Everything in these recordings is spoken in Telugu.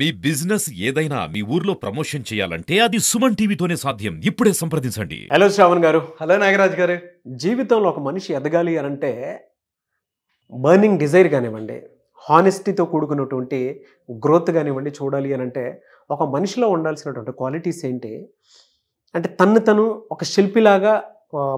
మీ బిజినెస్ ఏదైనా మీ ఊర్లో ప్రమోషన్ చేయాలంటే అది సుమన్ టీవీతోనే సాధ్యం. ఇప్పుడే సంప్రదించండి. హలో శ్రావణ్ గారు. హలో నాగరాజ్ గారు. జీవితంలో ఒక మనిషి ఎదగాలి అంటే బర్నింగ్ డిజైర్ కానివ్వండి, హానెస్టీతో కూడుకున్నటువంటి గ్రోత్ కానివ్వండి చూడాలి అంటే ఒక మనిషిలో ఉండాల్సినటువంటి క్వాలిటీస్ ఏంటి అంటే తను ఒక శిల్పిలాగా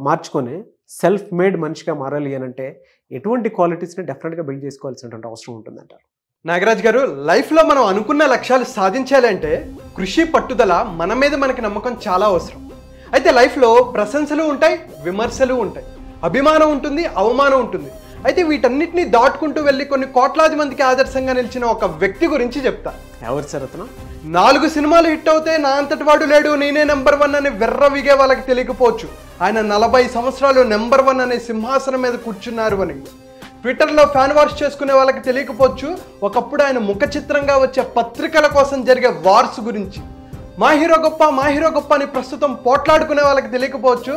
మార్చుకొని సెల్ఫ్ మేడ్ మనిషిగా మారాలి అంటే ఎటువంటి క్వాలిటీస్ని డెఫినెట్గా బిల్డ్ చేసుకోవాల్సినటువంటి అవసరం ఉంటుందంటారు? నాగరాజ్ గారు, లైఫ్లో మనం అనుకున్న లక్ష్యాలు సాధించాలంటే కృషి, పట్టుదల, మన మీద మనకి నమ్మకం చాలా అవసరం. అయితే లైఫ్లో ప్రశంసలు ఉంటాయి, విమర్శలు ఉంటాయి, అభిమానం ఉంటుంది, అవమానం ఉంటుంది. అయితే వీటన్నిటిని దాటుకుంటూ వెళ్ళి కొన్ని కోట్లాది మందికి ఆదర్శంగా నిలిచిన ఒక వ్యక్తి గురించి చెప్తా. ఎవరు సార్ అతను? 4 సినిమాలు హిట్ అవుతే నా అంతటి వాడు లేడు, నేనే నెంబర్ 1 అని విర్రవిగే వాళ్ళకి తెలియకపోవచ్చు. ఆయన 40 సంవత్సరాలు నెంబర్ 1 అనే సింహాసనం మీద కూర్చున్నారు అని. ట్విట్టర్లో ఫ్యాన్ వార్స్ చేసుకునే వాళ్ళకి తెలియకపోవచ్చు ఒకప్పుడు ఆయన ముఖ చిత్రంగా వచ్చే పత్రికల కోసం జరిగే వార్స్ గురించి. మా హీరో గొప్ప అని ప్రస్తుతం పోట్లాడుకునే వాళ్ళకి తెలియకపోవచ్చు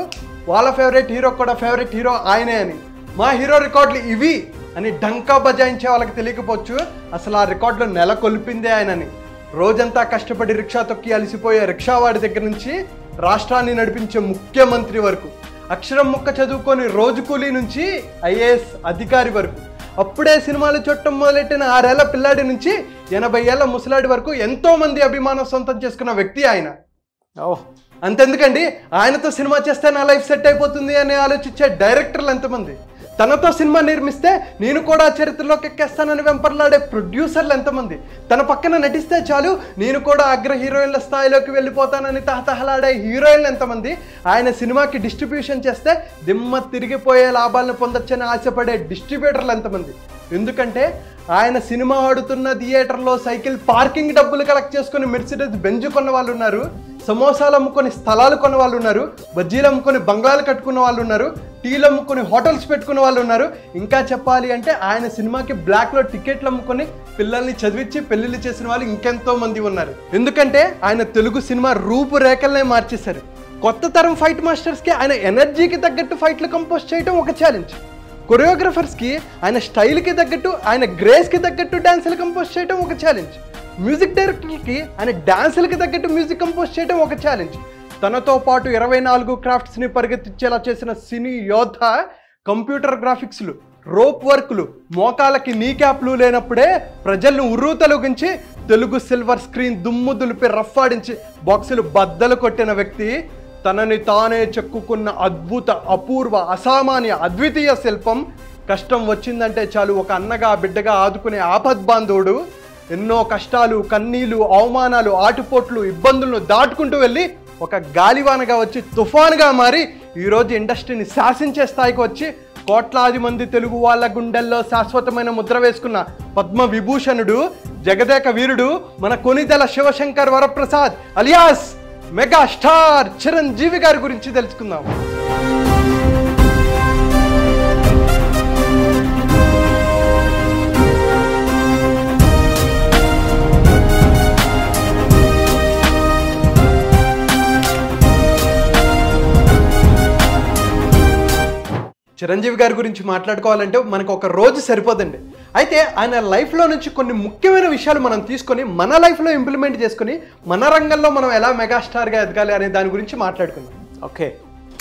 వాళ్ళ ఫేవరెట్ హీరో కూడా ఫేవరెట్ హీరో ఆయనే అని. మా హీరో రికార్డులు ఇవి అని డంకా బజాయించే వాళ్ళకి తెలియకపోవచ్చు అసలు ఆ రికార్డులు నెలకొల్పిందే ఆయనని. రోజంతా కష్టపడి రిక్షా తొక్కి అలసిపోయే రిక్షావాడి దగ్గర నుంచి రాష్ట్రాన్ని నడిపించే ముఖ్యమంత్రి వరకు, అక్షరం ముక్క చదువుకొని రోజు కూలీ నుంచి ఐఏఎస్ అధికారి వరకు, అప్పుడే సినిమాలు చూడటం మొదలెట్టిన 6 ఏళ్ల పిల్లాడి నుంచి 80 ఏళ్ల ముసలాడి వరకు ఎంతో మంది అభిమానం సొంతం చేసుకున్న వ్యక్తి ఆయన. అంతెందుకండి, ఆయనతో సినిమా చేస్తే నా లైఫ్ సెట్ అయిపోతుంది అని ఆలోచించే డైరెక్టర్లు ఎంతమంది, తనతో సినిమా నిర్మిస్తే నేను కూడా చరిత్రలోకి ఎక్కేస్తానని వెంపర్లాడే ప్రొడ్యూసర్లు ఎంతమంది, తన పక్కన నటిస్తే చాలు నేను కూడా అగ్ర హీరోయిన్ల స్థాయిలోకి వెళ్ళిపోతానని తహతహలాడే హీరోయిన్లు ఎంతమంది, ఆయన సినిమాకి డిస్ట్రిబ్యూషన్ చేస్తే దిమ్మ తిరిగిపోయే లాభాలను పొందొచ్చని ఆశపడే డిస్ట్రిబ్యూటర్లు ఎంతమంది. ఎందుకంటే ఆయన సినిమా ఆడుతున్న థియేటర్లో సైకిల్ పార్కింగ్ డబ్బులు కలెక్ట్ చేసుకుని మెర్సిడెస్ బెంజ్ కొన్న వాళ్ళు ఉన్నారు, సమోసాలు అమ్ముకొని స్థలాలు కొన్న వాళ్ళు ఉన్నారు, బజ్జీలు అమ్ముకొని బంగ్లాలు కట్టుకున్న వాళ్ళు ఉన్నారు, టీలు అమ్ముకొని హోటల్స్ పెట్టుకున్న వాళ్ళు ఉన్నారు. ఇంకా చెప్పాలి అంటే ఆయన సినిమాకి బ్లాక్లో టికెట్లు అమ్ముకొని పిల్లల్ని చదివించి పెళ్లిళ్ళు చేసిన వాళ్ళు ఇంకెంతో మంది ఉన్నారు. ఎందుకంటే ఆయన తెలుగు సినిమా రూపురేఖలనే మార్చేశారు. కొత్త తరం ఫైట్ మాస్టర్స్కి ఆయన ఎనర్జీకి తగ్గట్టు ఫైట్లు కంపోజ్ చేయడం ఒక ఛాలెంజ్, కొరియోగ్రఫర్స్కి ఆయన స్టైల్కి తగ్గట్టు ఆయన గ్రేస్కి తగ్గట్టు డ్యాన్సులు కంపోజ్ చేయడం ఒక ఛాలెంజ్, మ్యూజిక్ డైరెక్టర్కి ఆయన డ్యాన్సులకి తగ్గట్టు మ్యూజిక్ కంపోజ్ చేయడం ఒక ఛాలెంజ్. తనతో పాటు 24 క్రాఫ్ట్స్ని పరిగెత్తించేలా చేసిన సినీ యోధ కంప్యూటర్ గ్రాఫిక్స్లు, రోప్ వర్క్లు, మోకాలకి నీ క్యాప్లు లేనప్పుడే ప్రజలను ఉర్రూతలుగించి తెలుగు సిల్వర్ స్క్రీన్ దుమ్ము దులిపి రఫ్ఫాడించి బాక్సులు బద్దలు కొట్టిన వ్యక్తి, తనని తానే చెక్కుకున్న అద్భుత, అపూర్వ, అసామాన్య, అద్వితీయ శిల్పం. కష్టం వచ్చిందంటే చాలు ఒక అన్నగా బిడ్డగా ఆదుకునే ఆపద్బాంధవుడు. ఎన్నో కష్టాలు, కన్నీళ్లు, అవమానాలు, ఆటుపోట్లు, ఇబ్బందులను దాటుకుంటూ వెళ్ళి ఒక గాలివానగా వచ్చి తుఫానుగా మారి ఈరోజు ఇండస్ట్రీని శాసించే స్థాయికి వచ్చి కోట్లాది మంది తెలుగు వాళ్ళ గుండెల్లో శాశ్వతమైన ముద్ర వేసుకున్న పద్మ విభూషణుడు, జగదేక వీరుడు మన Konidela Sivasankar Varaprasad alias mega star Chiranjeevi గారి గురించి తెలుసుకుందాం. చిరంజీవి గారి గురించి మాట్లాడుకోవాలంటే మనకు ఒక రోజు సరిపోదండి. అయితే ఆయన లైఫ్లో నుంచి కొన్ని ముఖ్యమైన విషయాలు మనం తీసుకొని మన లైఫ్లో ఇంప్లిమెంట్ చేసుకొని మన రంగంలో మనం ఎలా మెగాస్టార్గా ఎదగాలి అనే దాని గురించి మాట్లాడుకుందాం. ఓకే.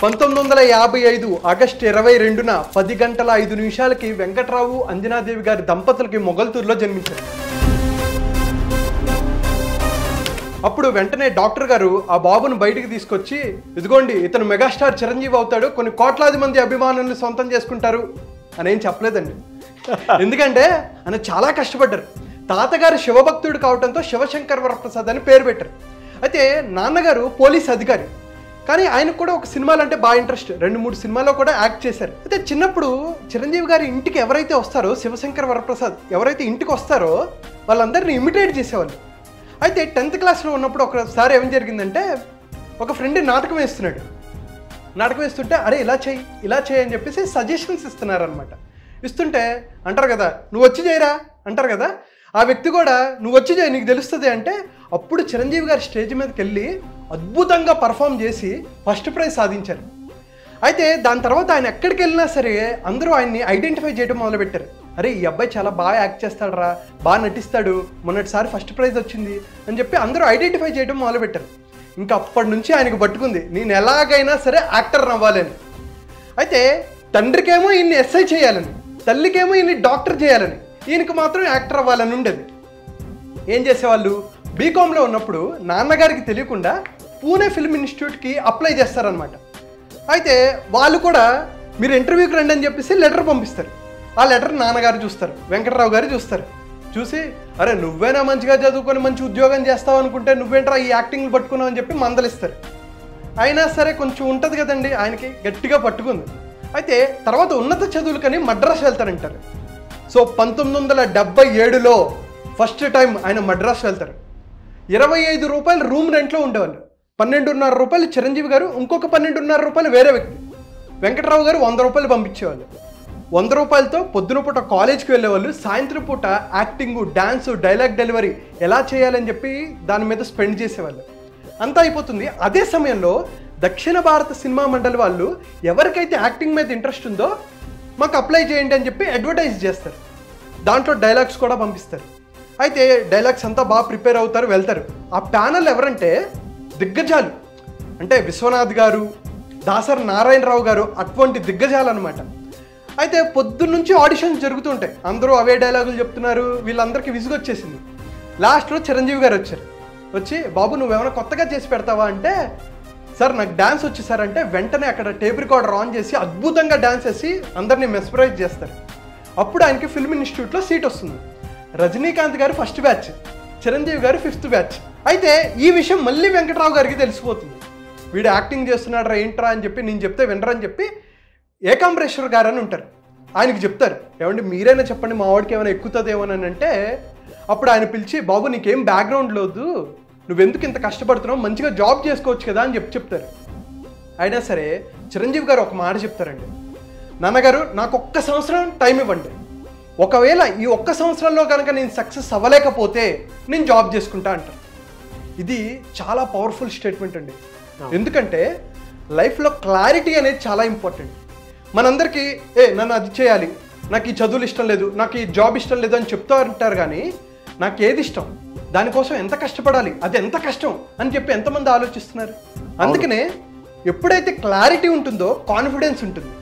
1955 ఆగస్టు 22న 10 గంటల 5 నిమిషాలకి వెంకట్రావు, అంజనాదేవి గారి దంపతులకి మొగల్తూరులో జన్మించారు. అప్పుడు వెంటనే డాక్టర్ గారు ఆ బాబును బయటికి తీసుకొచ్చి, ఇదిగోండి ఇతను మెగాస్టార్ చిరంజీవి అవుతాడు, కొన్ని కోట్లాది మంది అభిమానులను సొంతం చేసుకుంటారు అని ఏం చెప్పలేదండి. ఎందుకంటే ఆయన చాలా కష్టపడ్డారు. తాతగారు శివభక్తుడు కావడంతో శివశంకర్ వరప్రసాద్ అని పేరు పెట్టారు. అయితే నాన్నగారు పోలీస్ అధికారి, కానీ ఆయనకు కూడా ఒక సినిమాలు అంటే బాగా ఇంట్రెస్ట్. 2-3 సినిమాల్లో కూడా యాక్ట్ చేశారు. అయితే చిన్నప్పుడు చిరంజీవి గారి ఇంటికి ఎవరైతే వస్తారో, శివశంకర్ వరప్రసాద్ ఎవరైతే ఇంటికి వస్తారో వాళ్ళందరినీ ఇమిటేట్ చేసేవాళ్ళు. అయితే 10th క్లాస్లో ఉన్నప్పుడు ఒకసారి ఏం జరిగిందంటే, ఒక ఫ్రెండ్ నాటకం వేస్తున్నాడు. నాటకం వేస్తుంటే అరే ఇలా చేయి అని చెప్పేసి సజెషన్స్ ఇస్తున్నారనమాట. ఇస్తుంటే అంటారు కదా, నువ్వు వచ్చి చేయరా అంటారు కదా, ఆ వ్యక్తి కూడా నువ్వు వచ్చి చేయి నీకు తెలుస్తుంది అంటే, అప్పుడు చిరంజీవి గారు స్టేజ్ మీదకి వెళ్ళి అద్భుతంగా పర్ఫామ్ చేసి ఫస్ట్ ప్రైజ్ సాధించారు. అయితే దాని తర్వాత ఆయన ఎక్కడికి వెళ్ళినా సరే అందరూ ఆయన్ని ఐడెంటిఫై చేయడం మొదలుపెట్టారు. అరే ఈ అబ్బాయి చాలా బాగా యాక్ట్ చేస్తాడరా, బాగా నటిస్తాడు, మొన్నటిసారి ఫస్ట్ ప్రైజ్ వచ్చింది అని చెప్పి అందరూ ఐడెంటిఫై చేయడం మొదలుపెట్టారు. ఇంకా అప్పటి నుంచి ఆయనకు పట్టుకుంది నేను ఎలాగైనా సరే యాక్టర్ అవ్వాలని. అయితే తండ్రికేమో ఈయన్ని ఎస్ఐ చేయాలని, తల్లికేమో ఈయన్ని డాక్టర్ చేయాలని, ఈయనకి మాత్రం యాక్టర్ అవ్వాలని ఉండేది. ఏం చేసేవాళ్ళు, బీకామ్లో ఉన్నప్పుడు నాన్నగారికి తెలియకుండా పూణే ఫిల్మ్ ఇన్స్టిట్యూట్కి అప్లై చేస్తారనమాట. అయితే వాళ్ళు కూడా మీరు ఇంటర్వ్యూకి రండి అని చెప్పేసి లెటర్ పంపిస్తారు. ఆ లెటర్ నాన్నగారు చూస్తారు, వెంకటరావు గారు చూస్తారు. చూసి అరే నువ్వేనా మంచిగా చదువుకొని మంచి ఉద్యోగం చేస్తావు అనుకుంటే నువ్వేంట్రా ఈ యాక్టింగ్లు పట్టుకున్నావు అని చెప్పి మందలిస్తారు. అయినా సరే కొంచెం ఉంటుంది కదండి, ఆయనకి గట్టిగా పట్టుకుంది. అయితే తర్వాత ఉన్నత చదువులకని మద్రాసు వెళ్తారంటారు. సో 1977లో ఫస్ట్ టైం ఆయన మద్రాసు వెళ్తారు. 25 రూపాయలు రూమ్ రెంట్లో ఉండేవాళ్ళు. 12.5 రూపాయలు చిరంజీవి గారు, ఇంకొక 12.5 రూపాయలు వేరే వ్యక్తి వెంకటరావు గారు 100 రూపాయలు పంపించేవాళ్ళు. 100 రూపాయలతో పొద్దున పూట కాలేజ్కి వెళ్ళేవాళ్ళు, సాయంత్రం పూట యాక్టింగ్, డ్యాన్స్, డైలాగ్ డెలివరీ ఎలా చేయాలని చెప్పి దాని మీద స్పెండ్ చేసేవాళ్ళు. అంతా అయిపోతుంది. అదే సమయంలో దక్షిణ భారత సినిమా మండలి వాళ్ళు ఎవరికైతే యాక్టింగ్ మీద ఇంట్రెస్ట్ ఉందో మాకు అప్లై చేయండి అని చెప్పి అడ్వర్టైజ్ చేస్తారు. దాంట్లో డైలాగ్స్ కూడా పంపిస్తారు. అయితే డైలాగ్స్ అంతా బాగా ప్రిపేర్ అవుతారు, వెళ్తారు. ఆ ప్యానల్ ఎవరంటే దిగ్గజాలు, అంటే విశ్వనాథ్ గారు, దాసరి నారాయణరావు గారు, అటువంటి దిగ్గజాలు అనమాట. అయితే పొద్దున్న నుంచి ఆడిషన్స్ జరుగుతుంటాయి, అందరూ అవే డైలాగులు చెప్తున్నారు. వీళ్ళందరికీ విసుగొచ్చేసింది. లాస్ట్లో చిరంజీవి గారు వచ్చారు. వచ్చి బాబు నువ్వేమైనా కొత్తగా చేసి పెడతావా అంటే, సార్ నాకు డ్యాన్స్ వచ్చి సార్ అంటే వెంటనే అక్కడ టేప్ రికార్డర్ ఆన్ చేసి అద్భుతంగా డ్యాన్స్ చేసి అందరినీ మెస్పరైజ్ చేస్తారు. అప్పుడు ఆయనకి ఫిల్మ్ ఇన్స్టిట్యూట్లో సీట్ వస్తుంది. రజనీకాంత్ గారు ఫస్ట్ బ్యాచ్, చిరంజీవి గారు 5th బ్యాచ్. అయితే ఈ విషయం మళ్ళీ వెంకటరావు గారికి తెలిసిపోతుంది. వీడు యాక్టింగ్ చేస్తున్నాడు రా ఏంట్రా అని చెప్పి నేను చెప్తే వినరని చెప్పి ఏకాంబరేశ్వర్ గారు అని ఉంటారు, ఆయనకి చెప్తారు. ఏమంటే మీరైనా చెప్పండి మా వాడికి ఏమైనా ఎక్కుతుందేమోనని అంటే, అప్పుడు ఆయన పిలిచి బాబు నీకేం బ్యాక్గ్రౌండ్ లేదు, నువ్వెందుకు ఇంత కష్టపడుతున్నావు, మంచిగా జాబ్ చేసుకోవచ్చు కదా అని చెప్తారు. అయినా సరే చిరంజీవి గారు ఒక మాట చెప్తారండి, నాన్నగారు నాకు 1 సంవత్సరం టైం ఇవ్వండి, ఒకవేళ ఈ 1 సంవత్సరంలో కనుక నేను సక్సెస్ అవ్వలేకపోతే నేను జాబ్ చేసుకుంటా అంటారు. ఇది చాలా పవర్ఫుల్ స్టేట్మెంట్ అండి. ఎందుకంటే లైఫ్లో క్లారిటీ అనేది చాలా ఇంపార్టెంట్. మనందరికీ నన్ను అది చేయాలి, నాకు ఈ చదువులు ఇష్టం లేదు, నాకు ఈ జాబ్ ఇష్టం లేదు అని చెప్తూ ఉంటారు. కానీ నాకు ఏది ఇష్టం, దానికోసం ఎంత కష్టపడాలి, అది ఎంత కష్టం అని చెప్పి ఎంతమంది ఆలోచిస్తున్నారు. అందుకనే ఎప్పుడైతే క్లారిటీ ఉంటుందో కాన్ఫిడెన్స్ ఉంటుంది.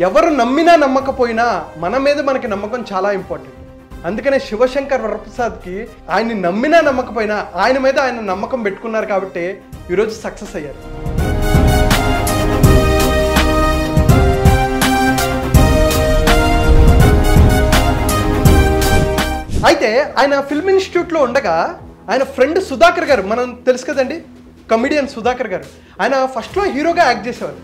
ఎవరు నమ్మినా నమ్మకపోయినా మన మీద మనకి నమ్మకం చాలా ఇంపార్టెంట్. అందుకనే శివశంకర్ వరప్రసాద్కి ఆయన్ని నమ్మినా నమ్మకపోయినా ఆయన మీద ఆయన నమ్మకం పెట్టుకున్నారు కాబట్టి ఈరోజు సక్సెస్ అయ్యారు. అయితే ఆయన ఫిల్మ్ ఇన్స్టిట్యూట్లో ఉండగా ఆయన ఫ్రెండ్ సుధాకర్ గారు, మనం తెలుసు కదండి కమిడియన్ సుధాకర్ గారు, ఆయన ఫస్ట్లో హీరోగా యాక్ట్ చేసేవారు.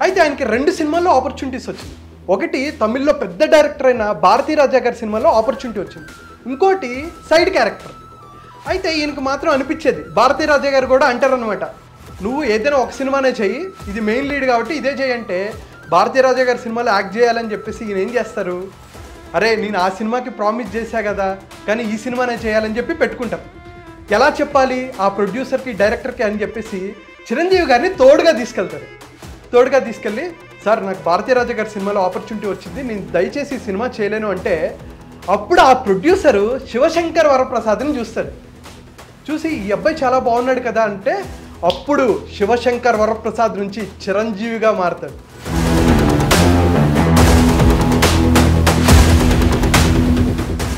అయితే ఆయనకి 2 సినిమాల్లో ఆపర్చునిటీస్ వచ్చింది. ఒకటి తమిళ్లో పెద్ద డైరెక్టర్ అయిన భారతీరాజా గారి సినిమాలో ఆపర్చునిటీ వచ్చింది, ఇంకోటి సైడ్ క్యారెక్టర్. అయితే ఈయనకు మాత్రం అనిపించేది, భారతీరాజా గారు కూడా అంటారనమాట, నువ్వు ఏదైనా ఒక సినిమానే చెయ్యి, ఇది మెయిన్ లీడ్ కాబట్టి ఇదే చేయంటే భారతీరాజా గారి సినిమాలో యాక్ట్ చేయాలని చెప్పేసి ఈయన ఏం చేస్తారు, అరే నేను ఆ సినిమాకి ప్రామిస్ చేశా కదా కానీ ఈ సినిమానే చేయాలని చెప్పి పెట్టుకుంటారు. ఎలా చెప్పాలి ఆ ప్రొడ్యూసర్కి డైరెక్టర్కి అని చెప్పేసి చిరంజీవి గారిని తోడుగా తీసుకెళ్తారు. తోడుగా తీసుకెళ్ళి సార్ నాకు భారతీరాజా గారి సినిమాలో ఆపర్చునిటీ వచ్చింది, నేను దయచేసి ఈ సినిమా చేయలేను అంటే, అప్పుడు ఆ ప్రొడ్యూసరు శివశంకర్ వరప్రసాద్ని చూస్తారు. చూసి ఈ అబ్బాయి చాలా బాగున్నాడు కదా అంటే అప్పుడు శివశంకర్ వరప్రసాద్ నుంచి చిరంజీవిగా మారుతాడు.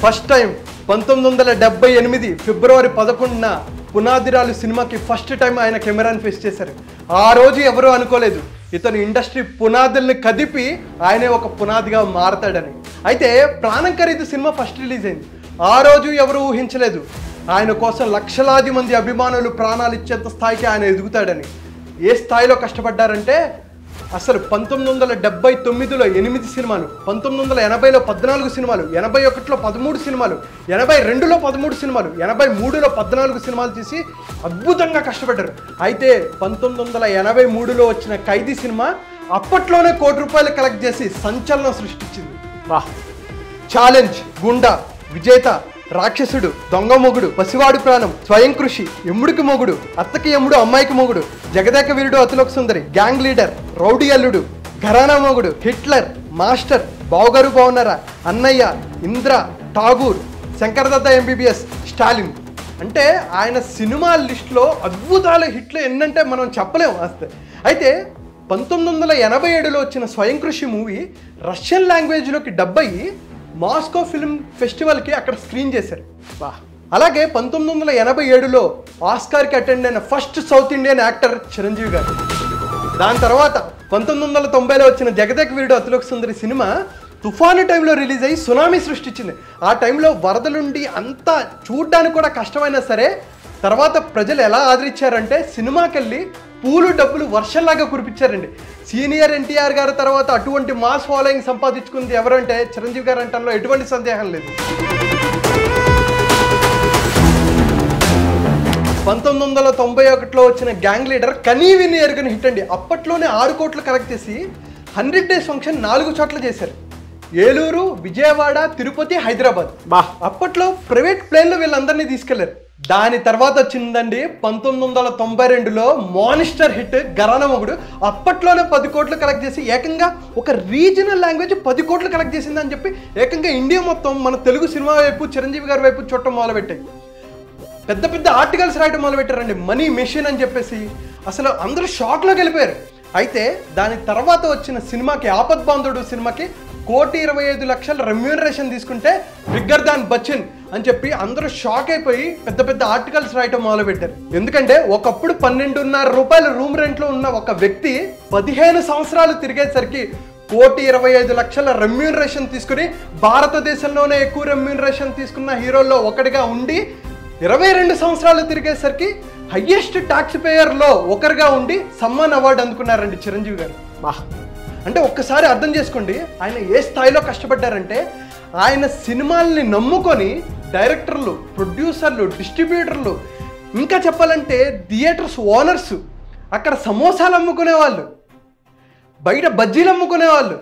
ఫస్ట్ టైం 1978 ఫిబ్రవరి 11న పునాదిరాలు సినిమాకి ఫస్ట్ టైం ఆయన కెమెరాని ఫేస్ చేశారు. ఆ రోజు ఎవరూ అనుకోలేదు ఇతను ఇండస్ట్రీ పునాదుల్ని కదిపి ఆయనే ఒక పునాదిగా మారతాడని. అయితే ప్రాణం ఖరీదు సినిమా ఫస్ట్ రిలీజ్ అయింది. ఆ రోజు ఎవరు ఊహించలేదు ఆయన కోసం లక్షలాది మంది అభిమానులు ప్రాణాలు ఇచ్చేంత స్థాయికి ఆయన ఎదుగుతాడని. ఏ స్థాయిలో కష్టపడ్డారంటే అసలు 1979లో 8 సినిమాలు, 1980లో 14 సినిమాలు, 81లో 13 సినిమాలు, 82లో 13 సినిమాలు, 83లో 14 సినిమాలు తీసి అద్భుతంగా కష్టపడ్డారు. అయితే 1983లో వచ్చిన ఖైదీ సినిమా అప్పట్లోనే ₹1 కోటి కలెక్ట్ చేసి సంచలనం సృష్టించింది. ఛాలెంజ్, గుండా, విజేత, రాక్షసుడు, దొంగ మొగుడు, పసివాడు ప్రాణం, స్వయం కృషి, ఎమ్ముడికి మొగుడు, అత్తకి ఎమ్ముడు అమ్మాయికి మొగుడు, Jagadeka Veerudu Athiloka Sundari, gang leader, rowdy అల్లుడు, ఘరానా మొగుడు, హిట్లర్, మాస్టర్, బావగారు బాగున్నారా, అన్నయ్య, ఇంద్ర, ఠాగూర్, శంకరదత్త ఎంబీబీఎస్, స్టాలిన్. అంటే ఆయన సినిమా లిస్టులో అద్భుతాల హిట్లు ఎన్నంటే మనం చెప్పలేము అసలు. అయితే 1987లో వచ్చిన స్వయం కృషి మూవీ రష్యన్ లాంగ్వేజ్లోకి డబ్ అయ్యి మాస్కో ఫిల్మ్ ఫెస్టివల్కి అక్కడ స్క్రీన్ చేశారు. అలాగే 1987లో ఆస్కార్కి అటెండ్ అయిన first south Indian actor Chiranjeevi గారు. దాని తర్వాత 1990లో వచ్చిన జగదేక వీరుడు అతిలోక సుందరి సినిమా తుఫాను టైంలో రిలీజ్ అయ్యి సునామీ సృష్టించింది. ఆ టైంలో వరదలుండి అంతా చూడ్డానికి కూడా కష్టమైనా సరే తర్వాత ప్రజలు ఎలా ఆదరించారంటే సినిమాకి వెళ్ళి పూలు డబ్బులు వర్షంలాగా కురిపించారండి. సీనియర్ ఎన్టీఆర్ గారి తర్వాత అటువంటి మాస్ ఫాలోయింగ్ సంపాదించుకుంది ఎవరంటే చిరంజీవి గారు అంటంలో ఎటువంటి సందేహం లేదు. 1991లో వచ్చిన గ్యాంగ్ లీడర్ కనీ విని ఎరుగని హిట్ అండి. అప్పట్లోనే 6 కోట్లు కలెక్ట్ చేసి 100 డేస్ ఫంక్షన్ 4 చోట్ల చేశారు. ఏలూరు, విజయవాడ, తిరుపతి, హైదరాబాద్. అప్పట్లో ప్రైవేట్ ప్లేన్లో వీళ్ళందరినీ తీసుకెళ్లారు. దాని తర్వాత వచ్చిందండి 1992లో మానిస్టర్ హిట్ గరానమొగుడు. అప్పట్లోనే 10 కోట్లు కలెక్ట్ చేసి ఏకంగా ఒక రీజనల్ లాంగ్వేజ్ 10 కోట్లు కలెక్ట్ చేసిందని చెప్పి ఏకంగా ఇండియా మొత్తం మన తెలుగు సినిమా వైపు చిరంజీవి గారి వైపు చూడటం మొదలుపెట్టాయి. పెద్ద పెద్ద ఆర్టికల్స్ రాయటం మొదలుపెట్టారండి, మనీ మెషిన్ అని చెప్పేసి. అసలు అందరూ షాక్లోకి వెళ్ళిపోయారు. అయితే దాని తర్వాత వచ్చిన సినిమాకి ఆపద్బాంధుడు సినిమాకి 1,25,00,000 రెమ్యూనరేషన్ తీసుకుంటే బిగ్గర్ దాన్ బచ్చన్ అని చెప్పి అందరూ షాక్ అయిపోయి పెద్ద పెద్ద ఆర్టికల్స్ రాయటం మొదలుపెట్టారు. ఎందుకంటే ఒకప్పుడు 12.5 రూపాయల రూమ్ రెంట్లో ఉన్న ఒక వ్యక్తి 15 సంవత్సరాలు తిరిగేసరికి 1,25,00,000 రెమ్యూనరేషన్ తీసుకుని భారతదేశంలోనే ఎక్కువ రెమ్యూనరేషన్ తీసుకున్న హీరోల్లో ఒకటిగా ఉండి 22 సంవత్సరాలు తిరిగేసరికి హయ్యెస్ట్ ట్యాక్స్ పేయర్లో ఒకరిగా ఉండి సమ్మాన్ అవార్డు అందుకున్నారండి చిరంజీవి గారు. అంటే ఒక్కసారి అర్థం చేసుకోండి ఆయన ఏ స్థాయిలో కష్టపడ్డారంటే ఆయన సినిమాల్ని నమ్ముకొని డైరెక్టర్లు, ప్రొడ్యూసర్లు, డిస్ట్రిబ్యూటర్లు, ఇంకా చెప్పాలంటే థియేటర్స్ ఓనర్స్, అక్కడ సమోసాలు అమ్ముకునేవాళ్ళు, బయట బజ్జీలు అమ్ముకునేవాళ్ళు,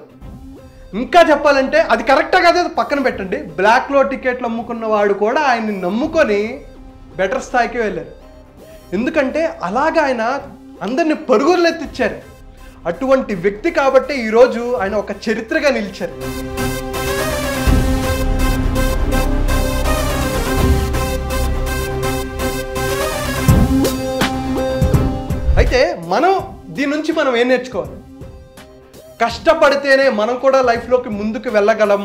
ఇంకా చెప్పాలంటే అది కరెక్టా కాదు పక్కన పెట్టండి, బ్లాక్లో టికెట్లు అమ్ముకున్న వాడు కూడా ఆయన్ని నమ్ముకొని బెటర్ స్థాయికి వెళ్ళారు. ఎందుకంటే అలాగా ఆయన అందరిని పరుగులు ఎత్తిచ్చారు. అటువంటి వ్యక్తి కాబట్టి ఈరోజు ఆయన ఒక చరిత్రగా నిలిచారు. అయితే దీని నుంచి మనం ఏం నేర్చుకోవాలి? కష్టపడితేనే మనం కూడా లైఫ్లోకి ముందుకు వెళ్ళగలం.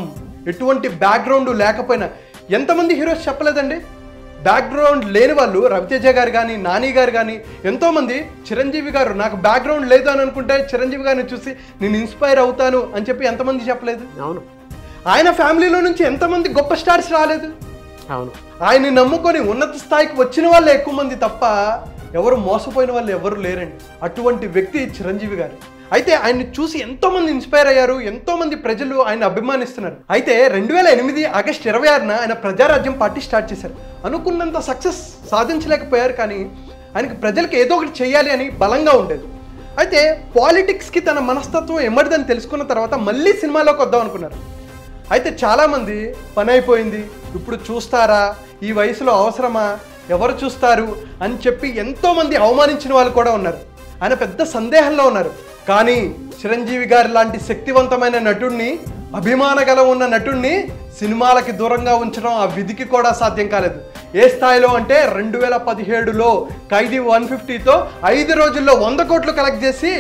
ఎటువంటి బ్యాక్గ్రౌండ్ లేకపోయినా ఎంతమంది హీరోస్ చెప్పలేదండి, బ్యాక్గ్రౌండ్ లేని వాళ్ళు రవితేజ గారు కానీ, నాని గారు కానీ, ఎంతోమంది చిరంజీవి గారు నాకు బ్యాక్గ్రౌండ్ లేదు అని అనుకుంటే చిరంజీవి గారిని చూసి నేను ఇన్స్పైర్ అవుతాను అని చెప్పి ఎంతమంది చెప్పలేదు? అవును. ఆయన ఫ్యామిలీలో నుంచి ఎంతమంది గొప్ప స్టార్స్ రాలేదు? అవును. ఆయన్ని నమ్ముకొని ఉన్నత స్థాయికి వచ్చిన వాళ్ళే ఎక్కువ మంది తప్ప ఎవరు మోసపోయిన వాళ్ళు ఎవరు లేరండి. అటువంటి వ్యక్తి చిరంజీవి గారు. అయితే ఆయన్ని చూసి ఎంతోమంది ఇన్స్పైర్ అయ్యారు, ఎంతోమంది ప్రజలు ఆయన అభిమానిస్తున్నారు. అయితే 2008 ఆగస్టు 26న ఆయన ప్రజారాజ్యం పార్టీ స్టార్ట్ చేశారు. అనుకున్నంత సక్సెస్ సాధించలేకపోయారు, కానీ ఆయనకి ప్రజలకు ఏదో ఒకటి చేయాలి అని బలంగా ఉండేది. అయితే పాలిటిక్స్కి తన మనస్తత్వం ఎమ్మడిదని తెలుసుకున్న తర్వాత మళ్ళీ సినిమాలోకి వద్దాం అనుకున్నారు. అయితే చాలామంది పని అయిపోయింది, ఇప్పుడు చూస్తారా, ఈ వయసులో అవసరమా, ఎవరు చూస్తారు అని చెప్పి ఎంతోమంది అవమానించిన వాళ్ళు కూడా ఉన్నారు. ఆయన పెద్ద సందేహంలో ఉన్నారు. కానీ చిరంజీవి గారి లాంటి శక్తివంతమైన నటుడిని, అభిమానగల ఉన్న నటుడిని సినిమాలకి దూరంగా ఉంచడం ఆ విధికి కూడా సాధ్యం కాలేదు. ఏ స్థాయిలో అంటే 2017లో ఖైదీ 150తో 5 రోజుల్లో 100 కోట్లు కలెక్ట్ చేసి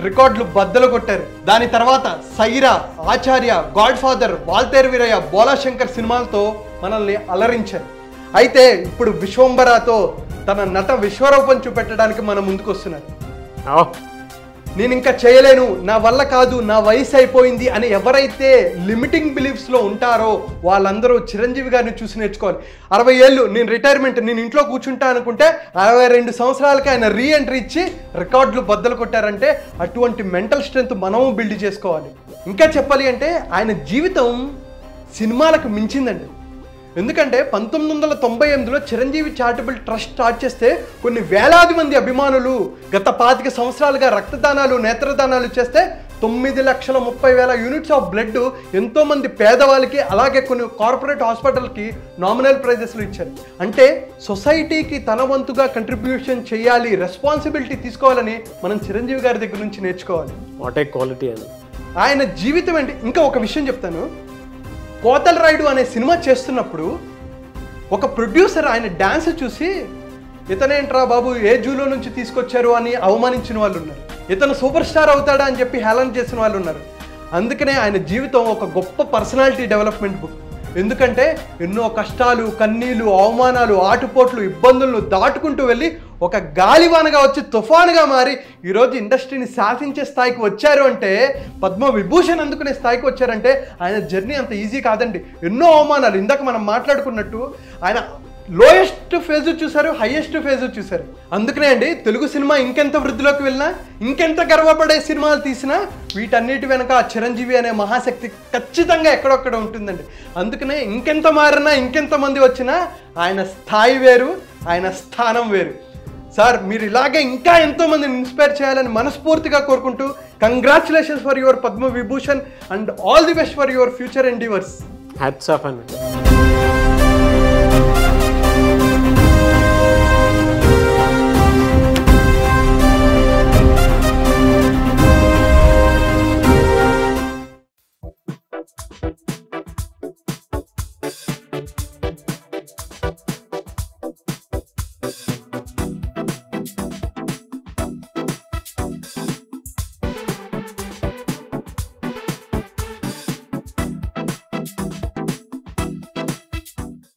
రికార్డులు బద్దలు కొట్టారు. దాని తర్వాత సైరా, ఆచార్య, గాడ్ ఫాదర్, వాల్తేరు వీరయ్య, బోలా శంకర్ సినిమాలతో మనల్ని అలరించారు. అయితే ఇప్పుడు విశ్వంబరాతో తన నట విశ్వరూపం చూపెట్టడానికి మన ముందుకు వస్తున్నారు. నేను ఇంకా చేయలేను, నా వల్ల కాదు, నా వయసు అయిపోయింది అని ఎవరైతే లిమిటింగ్ బిలీఫ్స్లో ఉంటారో వాళ్ళందరూ చిరంజీవి గారిని చూసి నేర్చుకోవాలి. 60 ఏళ్ళు నేను రిటైర్మెంట్, నేను ఇంట్లో కూర్చుంటా అనుకుంటే 62 సంవత్సరాలకి ఆయన రీఎంట్రీ ఇచ్చి రికార్డులు బద్దలు కొట్టారంటే అటువంటి మెంటల్ స్ట్రెంత్ మనము బిల్డ్ చేసుకోవాలి. ఇంకా చెప్పాలి అంటే ఆయన జీవితం సినిమాలకు మించిందండి. ఎందుకంటే 1998లో చిరంజీవి చారిటబుల్ ట్రస్ట్ స్టార్ట్ చేస్తే కొన్ని వేలాది మంది అభిమానులు గత 25 సంవత్సరాలుగా రక్తదానాలు, నేత్రదానాలు చేస్తే 9,30,000 యూనిట్స్ ఆఫ్ బ్లడ్ ఎంతోమంది పేదవాళ్ళకి, అలాగే కొన్ని కార్పొరేట్ హాస్పిటల్కి నామినల్ ప్రైజెస్లు ఇచ్చారు. అంటే సొసైటీకి తన వంతుగా కంట్రిబ్యూషన్ చేయాలి, రెస్పాన్సిబిలిటీ తీసుకోవాలని మనం చిరంజీవి గారి దగ్గర నుంచి నేర్చుకోవాలి. వాట్ ఏ క్వాలిటీ అని. ఆయన జీవితం ఏంటి. ఇంకా ఒక విషయం చెప్తాను, కోతల రాయుడు అనే సినిమా చేస్తున్నప్పుడు ఒక ప్రొడ్యూసర్ ఆయన డ్యాన్స్ చూసి ఇతనేంట్రా బాబు ఏ జూలో నుంచి తీసుకొచ్చారు అని అవమానించిన వాళ్ళు ఉన్నారు, ఇతను సూపర్ స్టార్ అవుతాడా అని చెప్పి హేళన చేసిన వాళ్ళు ఉన్నారు. అందుకనే ఆయన జీవితం ఒక గొప్ప పర్సనాలిటీ డెవలప్మెంట్ బుక్. ఎందుకంటే ఎన్నో కష్టాలు, కన్నీళ్ళు, అవమానాలు, ఆటుపోట్లు, ఇబ్బందులను దాటుకుంటూ వెళ్ళి ఒక గాలివానగా వచ్చి తుఫానుగా మారి ఈరోజు ఇండస్ట్రీని శాసించే స్థాయికి వచ్చారు అంటే, పద్మ విభూషణ్ అందుకునే స్థాయికి వచ్చారంటే ఆయన జర్నీ అంత ఈజీ కాదండి. ఎన్నో అవమానాలు, ఇందాక మనం మాట్లాడుకున్నట్టు ఆయన లోయెస్ట్ ఫేజ్ చూశారు, హైయెస్ట్ ఫేజ్ చూశారు. అందుకనే అండి తెలుగు సినిమా ఇంకెంత వృద్ధిలోకి వెళ్ళినా, ఇంకెంత గర్వపడే సినిమాలు తీసినా వీటన్నిటి వెనక ఆ చిరంజీవి అనే మహాశక్తి ఖచ్చితంగా ఎక్కడొక్కడ ఉంటుందండి. అందుకనే ఇంకెంత మారినా, ఇంకెంత మంది వచ్చినా ఆయన స్థాయి వేరు, ఆయన స్థానం వేరు. సార్ మీరు ఇలాగే ఇంకా ఎంతోమందిని ఇన్స్పైర్ చేయాలని మనస్ఫూర్తిగా కోరుకుంటూ, congratulations for your Padma Vibhushan and all the best for your future endeavours. Hats off అండి.